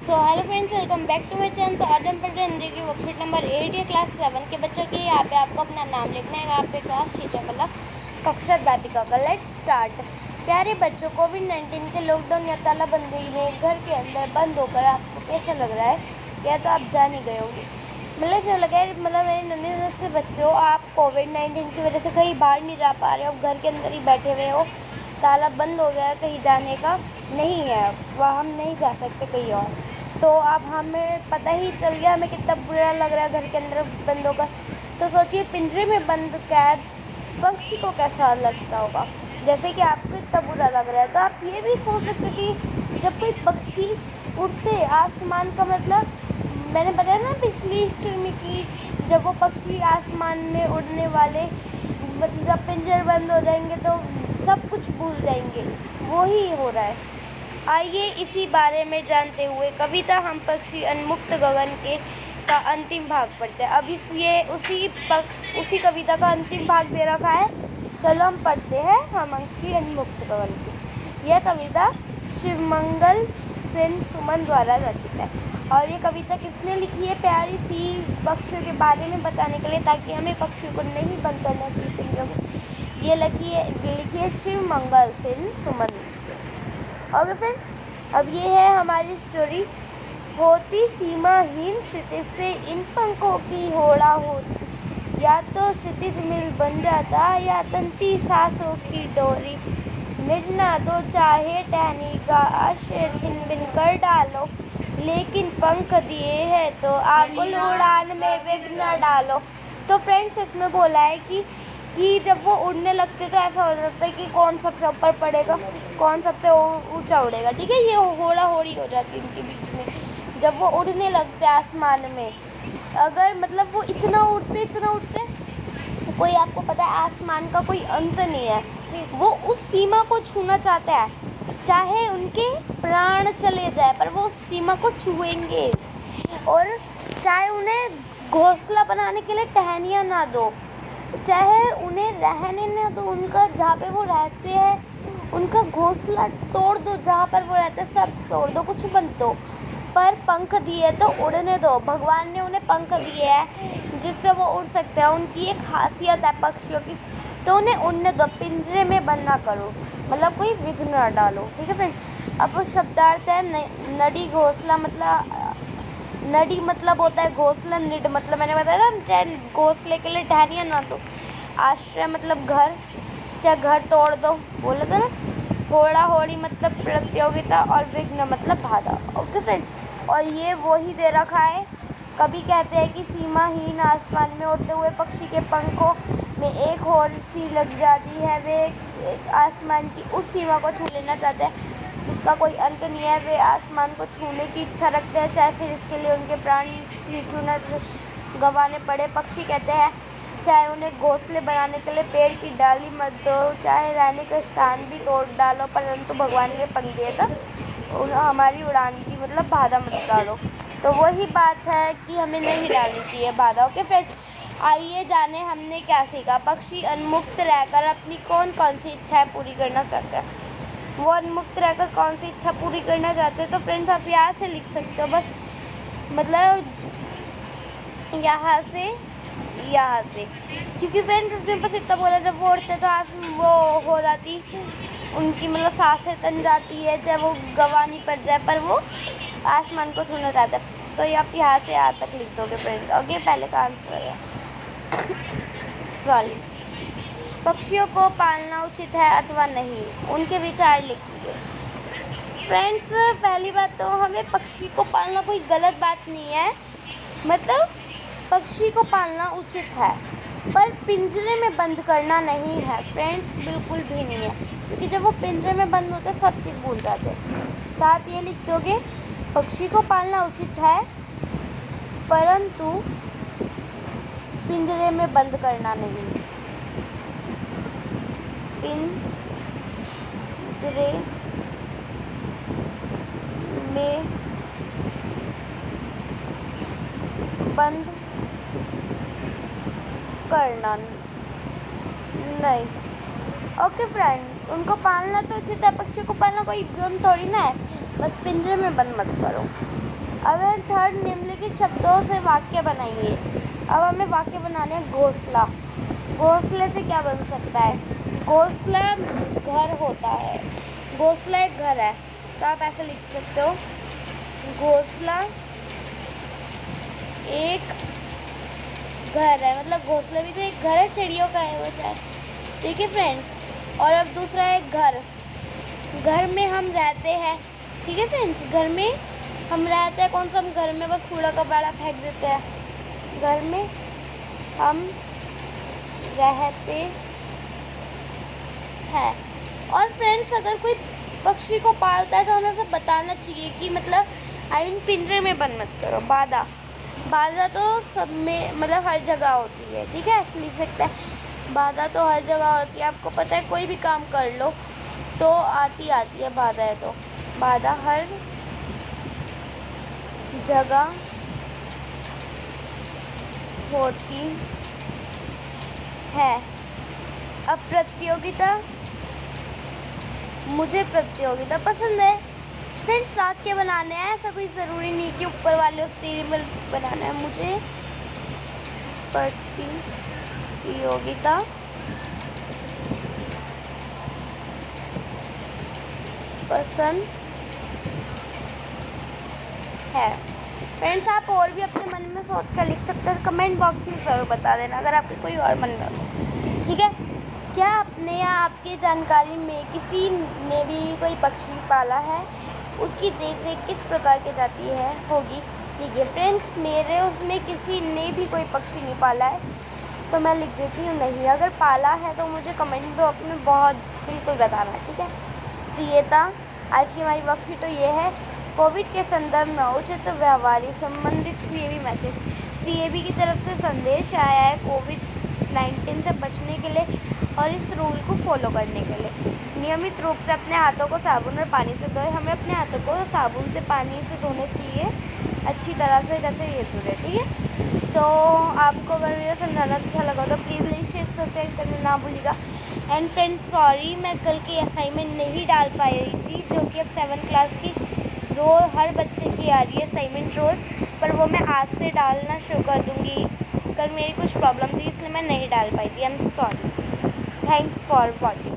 Hello friends, welcome back to my channel. तो आज हम पढ़ रहे हैं हिंदी की वर्कशीट नंबर 8 या क्लास 7 के बच्चों की। यहाँ पे आपको अपना नाम लिखना है। यहाँ पे क्लास टीचर वाला कक्षा अध्यापिका का। Let's start. प्यारे बच्चों, कोविड-19 के लॉकडाउन या तालाबंदी में घर के अंदर बंद होकर आपको कैसा लग रहा है, यह तो आप जान ही गए होंगे। मतलब ऐसा लगा है, मतलब मेरे नन्हे से बच्चों, आप कोविड-19 की वजह से कहीं बाहर नहीं जा पा रहे हो, घर के अंदर ही बैठे हुए हो। ताला बंद हो गया है, कहीं जाने का नहीं है, वह हम नहीं जा सकते कहीं और। तो अब हमें पता ही चल गया हमें कितना बुरा लग रहा है घर के अंदर बंद होकर। तो सोचिए, पिंजरे में बंद कैद पक्षी को कैसा लगता होगा। जैसे कि आपको इतना बुरा लग रहा है, तो आप ये भी सोच सकते कि जब कोई पक्षी उड़ते आसमान का, मतलब मैंने बताया ना पिछली स्टोरी में कि जब वो पक्षी आसमान में उड़ने वाले, मतलब जब पिंजरे बंद हो जाएंगे तो सब कुछ भूल जाएंगे, वो ही हो रहा है। आइए इसी बारे में जानते हुए कविता हम पक्षी उन्मुक्त गगन के का अंतिम भाग पढ़ते हैं। अब उसी कविता का अंतिम भाग दे रखा है। चलो हम पढ़ते हैं हम पक्षी उन्मुक्त गगन की। यह कविता शिवमंगल सेन सुमन द्वारा रचित है। और ये कविता किसने लिखी है? प्यारी सी पक्षियों के बारे में बताने के लिए, ताकि हमें पक्षियों को नहीं बंद करना चाहिए पिंजरों में। ये लिखी है शिवमंगल सेन सुमन। ओके फ्रेंड्स, अब ये है हमारी स्टोरी। होती सीमाहीन क्षितिज से इन पंखों की होड़ा होती, या तो क्षितिज मिल बन जाता या तंती सांसों की डोरी। मिटना तो चाहे टहनी का आश्रय छिन बिन कर डालो, लेकिन पंख दिए हैं तो आकुल उड़ान में विघ्न न डालो। तो फ्रेंड्स, इसमें बोला है कि जब वो उड़ने लगते तो ऐसा हो जाता है कि कौन सबसे ऊपर पड़ेगा, कौन सबसे ऊंचा उड़ेगा। ठीक है, ये होड़ा होड़ी हो जाती है उनके बीच में जब वो उड़ने लगते हैं आसमान में। अगर मतलब वो इतना उड़ते, कोई आपको पता है आसमान का कोई अंत नहीं है। वो उस सीमा को छूना चाहते हैं, चाहे उनके प्राण चले जाए पर वो उस सीमा को छुएंगे। और चाहे उन्हें घोंसला बनाने के लिए टहनियाँ ना दो, चाहे उन्हें रहने ना दो, उनका जहाँ पे वो रहते हैं उनका घोंसला तोड़ दो, जहाँ पर वो रहते हैं सब तोड़ दो, कुछ मत दो, पर पंख दिए तो उड़ने दो। भगवान ने उन्हें पंख दिए हैं जिससे वो उड़ सकते हैं, उनकी एक खासियत है पक्षियों की, तो उन्हें उड़ने दो, पिंजरे में बंद ना करो, मतलब कोई विघ्न ना डालो। ठीक है फ्रेंड। अब शब्दार्थ है नडी घोंसला, मतलब नडी मतलब होता है घोंसला, निड मतलब मैंने बताया ना, चाहे घोंसले के लिए टहनियाँ ना दो। आश्रय मतलब घर, चाहे घर तोड़ दो, बोला था ना। होड़ा होड़ी मतलब प्रतियोगिता, और विघ्न मतलब बाधा। ओके फ्रेंड्स, और ये वो ही दे रखा है। कभी कहते हैं कि सीमाहीन आसमान में उड़ते हुए पक्षी के पंखों में एक होड़ सी लग जाती है। वे आसमान की उस सीमा को छू लेना चाहते हैं जिसका कोई अंत नहीं है। वे आसमान को छूने की इच्छा रखते हैं, चाहे फिर इसके लिए उनके प्राण क्यों न गंवाने पड़े। पक्षी कहते हैं, चाहे उन्हें घोंसले बनाने के लिए पेड़ की डाली मत दो, चाहे रहने का स्थान भी तोड़ डालो, परंतु भगवान ने पंख दिए तो हमारी उड़ान की मतलब बाधा मत डालो। तो वही बात है कि हमें नहीं डालनी चाहिए बाधा। ओके फ्रेंड्स, आइए जाने हमने क्या सीखा। पक्षी उन्मुक्त रहकर अपनी कौन कौन सी इच्छाएं पूरी करना चाहते हैं। वो उन्मुक्त रहकर कौन सी इच्छा पूरी करना चाहते हैं, तो फ्रेंड्स आप यहाँ से लिख सकते हो, बस मतलब यहाँ से, क्योंकि फ्रेंड्स इसमें बस इतना बोला, जब वो उड़ते तो वो हो जाती उनकी, मतलब सांसें तन जाती है, चाहे वो गंवानी पड़ जाए, पर वो आसमान को छूना चाहता है। तो ये आप यहाँ से यहाँ तक लिख दोगे फ्रेंड्स। ओके, पहले का आंसर है सॉरी। पक्षियों को पालना उचित है अथवा नहीं, उनके विचार लिखिए। फ्रेंड्स, पहली बात तो हमें पक्षी को पालना कोई गलत बात नहीं है, मतलब पक्षी को पालना उचित है, पर पिंजरे में बंद करना नहीं है फ्रेंड्स, बिल्कुल भी नहीं है। क्योंकि जब वो पिंजरे में बंद होते सब चीज़ भूल जाते हैं। तो आप ये लिख दोगे, पक्षी को पालना उचित है परंतु पिंजरे में बंद करना नहीं। पिंजरे में बंद करना नहीं। ओके फ्रेंड्स, उनको पालना तो उचित है, पक्षियों को पालना कोई जुर्म थोड़ी ना है। बस पिंजरे में बंद मत करो। अब है थर्ड, निम्नलिखित शब्दों से वाक्य बनाइए। अब हमें वाक्य बनाने हैं घोंसला। घोंसले से क्या बन सकता है? घोंसला घर होता है, घोंसला एक घर है, तो आप ऐसे लिख सकते हो, घोंसला एक घर है। मतलब घोंसला भी तो एक घर है, चिड़ियों का है वो चाहे। ठीक है फ्रेंड्स। और अब दूसरा है घर। घर में हम रहते हैं। ठीक है फ्रेंड्स, घर में हम रहते हैं। कौन सा? हम घर में बस कूड़ा कबाड़ा फेंक देते हैं। घर में हम रहते हैं। और फ्रेंड्स, अगर कोई पक्षी को पालता है तो हमें सब बताना चाहिए कि मतलब पिंजरे में बंद मत करो। बाधा, बाधा तो सब में मतलब हर जगह होती है। ठीक है, ऐसे लिख सकते हैं, बाधा तो हर जगह होती है। आपको पता है, कोई भी काम कर लो तो आती है बाधा है, तो बाधा हर जगह होती है। अब प्रतियोगिता, मुझे प्रतियोगिता पसंद है। फ्रेंड्स, वाक्य बनाने हैं, ऐसा कोई ज़रूरी नहीं कि ऊपर वाले उस सीरियल बनाना है। मुझे प्रतियोगिता पसंद है। फ्रेंड्स, आप और भी अपने मन में सोच कर लिख सकते हैं, कमेंट बॉक्स में ज़रूर बता देना अगर आपके कोई और मन में हो। ठीक है, क्या अपने या आपकी जानकारी में किसी ने भी कोई पक्षी पाला है? उसकी देखरेख किस प्रकार की जाती है होगी? ठीक है फ्रेंड्स, मेरे उसमें किसी ने भी कोई पक्षी नहीं पाला है, तो मैं लिख देती हूँ नहीं। अगर पाला है तो मुझे कमेंट बॉक्स में बिल्कुल बताना। ठीक है, तो ये था आज की हमारी वर्कशीट। तो ये है, कोविड के संदर्भ में उचित व्यवहार संबंधित सीएबी मैसेज। सीएबी की तरफ से संदेश आया है कोविड-19 से बचने के लिए और इस रूल को फॉलो करने के लिए नियमित रूप से अपने हाथों को साबुन और पानी से धोएं। हमें अपने हाथों को साबुन से पानी से धोने चाहिए अच्छी तरह से, जैसे ये धुले। ठीक है, तो आपको अगर मेरा समझाना अच्छा लगा तो प्लीज़ लाइक शेयर सब्सक्राइब करना ना भूलिएगा। एंड फ्रेंड्स, सॉरी मैं कल की असाइनमेंट नहीं डाल पाई थी, जो कि अब 7th क्लास की रोज़ हर बच्चे की आ रही है असाइनमेंट रोज़, पर वो मैं आज से डालना शुरू कर दूँगी। कल मेरी कुछ प्रॉब्लम थी इसलिए मैं नहीं डाल पाई थी। I am sorry. Thanks for watching.